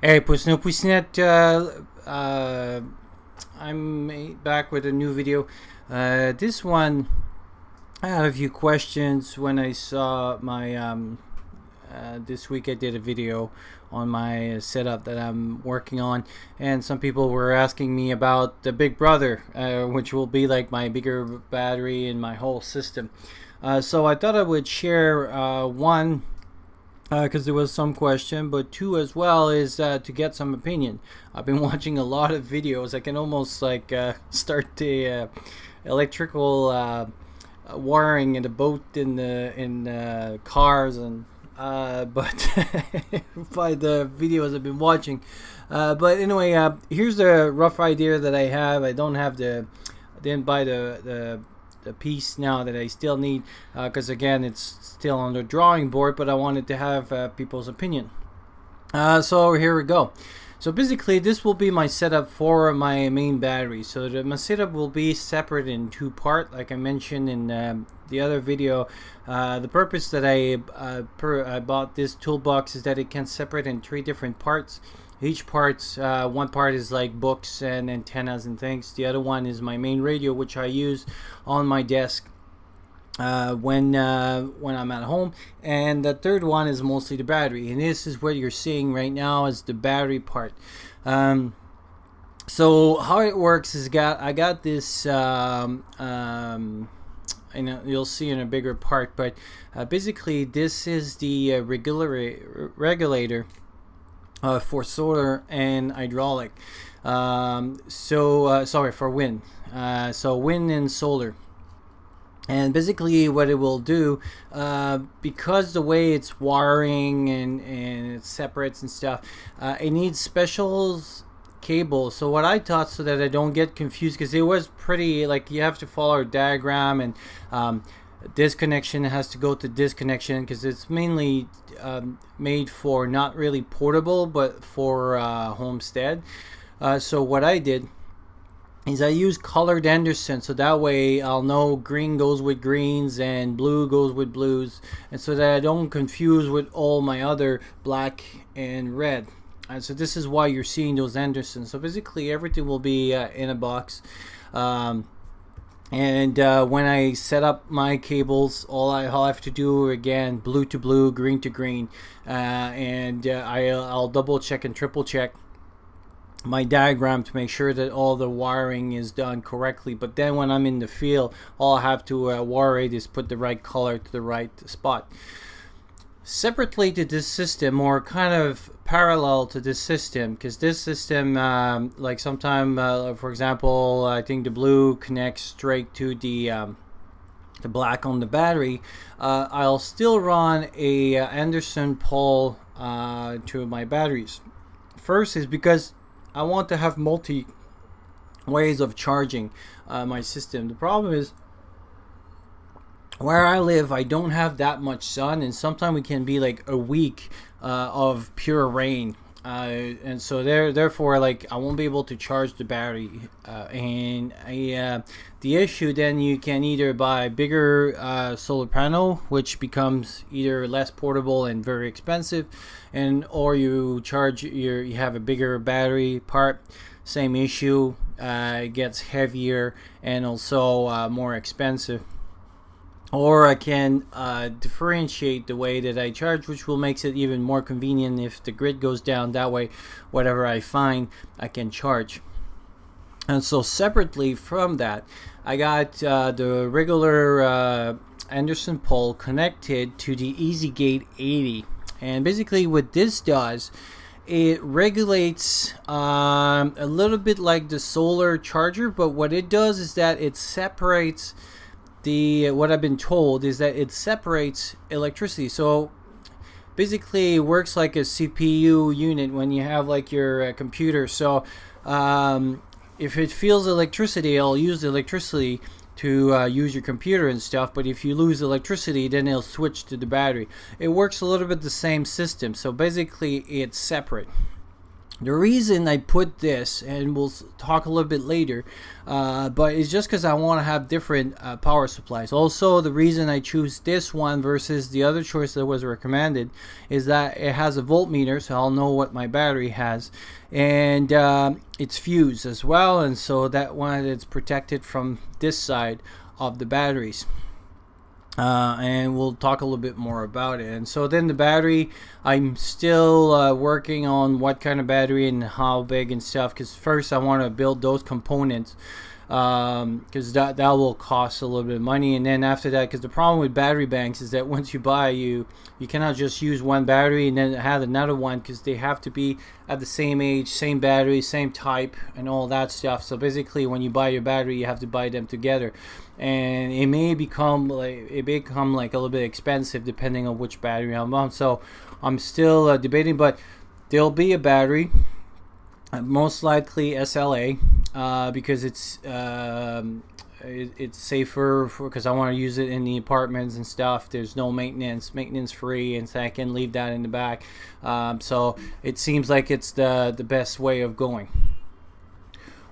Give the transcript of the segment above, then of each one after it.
Hey, pues no, pues not. I'm back with a new video. This one, I had a few questions when I saw my. This week I did a video on my setup that I'm working on, and some people were asking me about the Big Brother, which will be like my bigger battery in my whole system. So I thought I would share one because there was some question, but two as well is to get some opinion. I've been watching a lot of videos. I can almost like start the electrical wiring in the boat in cars and but by the videos I've been watching. But anyway, here's the rough idea that I have. I don't have I didn't buy the piece now that I still need, because again it's still on the drawing board, but I wanted to have people's opinion. So here we go. So basically this will be my setup for my main battery. So my setup will be separate in two parts, like I mentioned in the other video. The purpose that I bought this toolbox is that it can separate in three different parts. Each part, one part is like books and antennas and things. The other one is my main radio, which I use on my desk when I'm at home, and the third one is mostly the battery. And this is what you're seeing right now is the battery part. So how it works is I got this. And you'll see in a bigger part, but basically this is the regulator for solar and hydraulic. Sorry, for wind. So wind and solar. And basically what it will do, because the way it's wiring and it separates and stuff, it needs special cables. So what I thought, so that I don't get confused, because it was pretty, like, you have to follow a diagram, and this connection has to go to this connection, because it's mainly made for not really portable, but for homestead. So what I did is I use colored Anderson, so that way I'll know green goes with greens and blue goes with blues, and so that I don't confuse with all my other black and red. And so this is why you're seeing those Andersons. So basically everything will be in a box. And when I set up my cables, all I have to do, again, blue to blue, green to green, and I'll double check and triple check my diagram to make sure that all the wiring is done correctly. But then when I'm in the field, all I have to worry is put the right color to the right spot. Separately to this system, or kind of parallel to this system, because this system, like sometime, for example, I think the blue connects straight to the black on the battery. I'll still run a Anderson pole to my batteries. First is because I want to have multi ways of charging my system. The problem is, where I live, I don't have that much sun, and sometimes it can be like a week of pure rain, and so therefore, like, I won't be able to charge the battery. The issue then, you can either buy bigger solar panel, which becomes either less portable and very expensive, or you have a bigger battery part. Same issue, it gets heavier and also more expensive. Or I can differentiate the way that I charge, which will make it even more convenient if the grid goes down. That way, whatever I find, I can charge. And so separately from that, I got the regular Anderson pole connected to the EasyGate 80. And basically what this does, it regulates a little bit like the solar charger, but what it does is that it separates what I've been told is that it separates electricity. So basically it works like a CPU unit when you have like your computer. So if it feels electricity, it'll use the electricity to use your computer and stuff, but if you lose electricity, then it'll switch to the battery. It works a little bit the same system, so basically it's separate. The reason I put this, and we'll talk a little bit later, but it's just because I want to have different power supplies. Also, the reason I choose this one versus the other choice that was recommended is that it has a voltmeter, so I'll know what my battery has, and it's fused as well, and so that one it's protected from this side of the batteries. And we'll talk a little bit more about it. And so then the battery, I'm still working on what kind of battery and how big and stuff, because first I want to build those components, because that will cost a little bit of money. And then after that, because the problem with battery banks is that once you buy, you cannot just use one battery and then have another one, because they have to be at the same age, same battery, same type, and all that stuff. So basically, when you buy your battery, you have to buy them together, and it may become like a little bit expensive depending on which battery I'm on. So I'm still debating, but there'll be a battery, most likely SLA, because it's safer because I want to use it in the apartments and stuff. There's no maintenance free, and so I can leave that in the back. So it seems like it's the best way of going.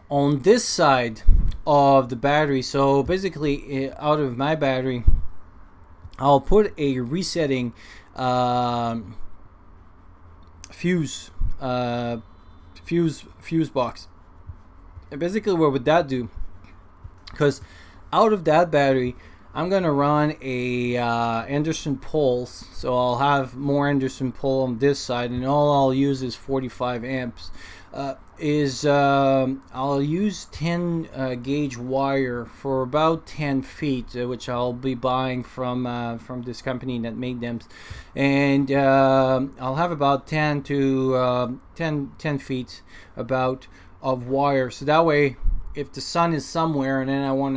On this side of the battery, so basically out of my battery, I'll put a resetting fuse box. And basically what would that do? Because out of that battery, I'm going to run a Anderson poles. So I'll have more Anderson pole on this side, and all I'll use is 45 amps. I'll use 10 gauge wire for about 10 feet, which I'll be buying from this company that made them, and I'll have about 10 feet about of wire. So that way, if the sun is somewhere and then I want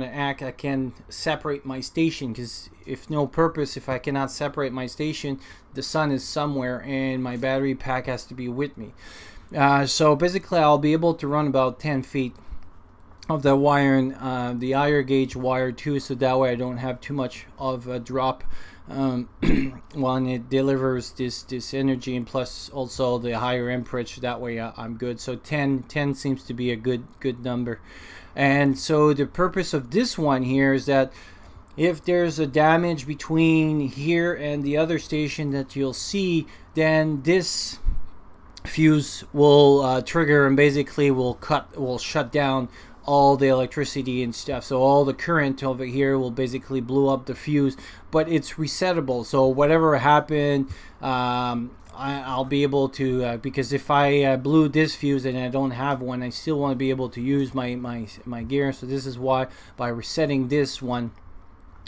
to act, I can separate my station, because if I cannot separate my station, the sun is somewhere and my battery pack has to be with me. So basically I'll be able to run about 10 feet of the wire, and the higher gauge wire too, so that way I don't have too much of a drop when it delivers this energy, and plus also the higher amperage. That way I'm good. So 10 seems to be a good number. And so the purpose of this one here is that if there's a damage between here and the other station that you'll see, then this fuse will trigger and basically will shut down all the electricity and stuff. So all the current over here will basically blow up the fuse, but it's resettable. So whatever happened, I'll be able to, because if I blew this fuse and I don't have one, I still want to be able to use my gear. So this is why, by resetting this one,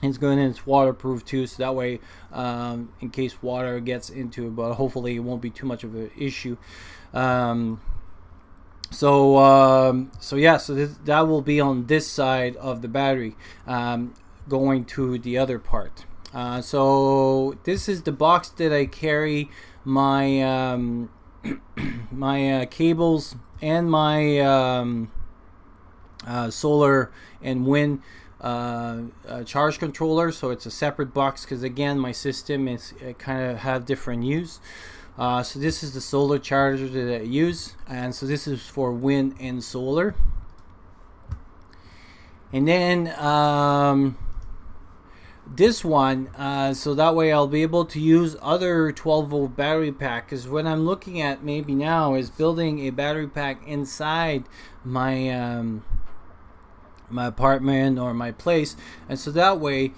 it's good, and it's waterproof too, so that way in case water gets into it, but hopefully it won't be too much of an issue. So that will be on this side of the battery, going to the other part. So this is the box that I carry my my cables and my solar and wind charge controller. So it's a separate box, because again my system is kind of have different use. So this is the solar charger that I use, and so this is for wind and solar. And then this one, so that way I'll be able to use other 12-volt battery pack, because what I'm looking at maybe now is building a battery pack inside my my apartment or my place, and so that way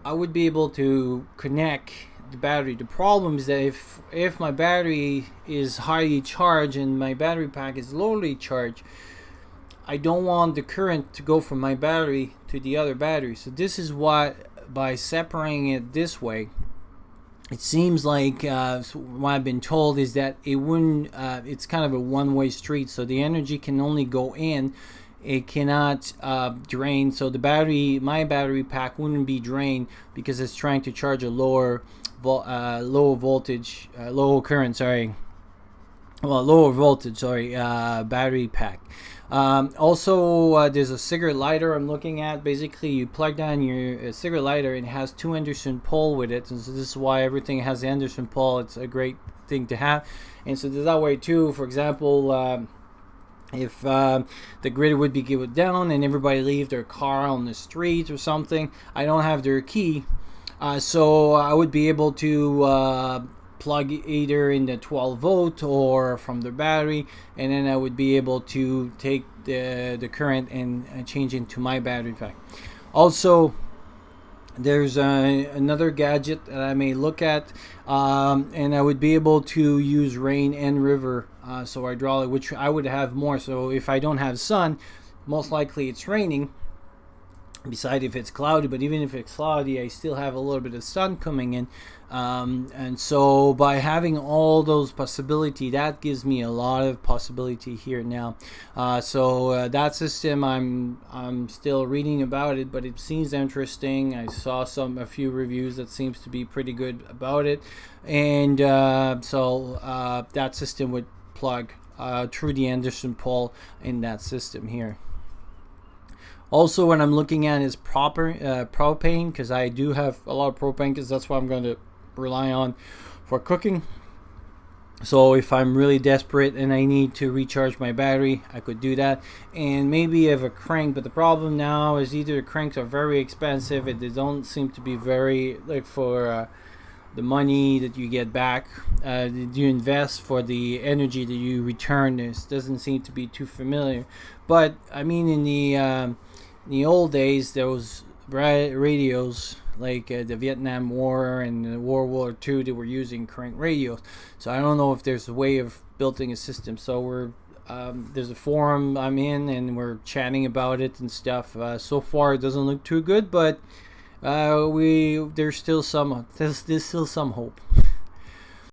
I would be able to connect the battery. The problem is that if my battery is highly charged and my battery pack is lowly charged, I don't want the current to go from my battery to the other battery. So this is what, by separating it this way, it seems like what I've been told is that it wouldn't, it's kind of a one-way street, so the energy can only go in, it cannot drain. So my battery pack wouldn't be drained because it's trying to charge a lower voltage battery pack. Also, there's a cigarette lighter I'm looking at. Basically, you plug down your cigarette lighter and it has 2 Anderson pole with it. And so this is why everything has the Anderson pole. It's a great thing to have. And so that way too, for example, if the grid would be given down and everybody leave their car on the street or something, I don't have their key. So I would be able to plug either in the 12 volt or from the battery, and then I would be able to take the current and change into my battery pack. Also, there's another gadget that I may look at, and I would be able to use rain and river, so hydraulic, which I would have more. So if I don't have sun, most likely it's raining, beside if it's cloudy. But even if it's cloudy, I still have a little bit of sun coming in, and so by having all those possibility, that gives me a lot of possibility here now. So that system, I'm still reading about it, but it seems interesting. I saw a few reviews that seems to be pretty good about it, and so that system would plug through the Anderson pole in that system here. Also, what I'm looking at is propane, because I do have a lot of propane, because that's what I'm going to rely on for cooking. So if I'm really desperate and I need to recharge my battery, I could do that. And maybe have a crank, but the problem now is either the cranks are very expensive, and they don't seem to be very, like, for the money that you get back, that you invest for the energy that you return. This doesn't seem to be too familiar. But I mean, in the old days, there was radios like the Vietnam War and the World War II, they were using crank radios. So I don't know if there's a way of building a system. So we're there's a forum I'm in, and we're chatting about it and stuff. So far, it doesn't look too good, but there's still some hope.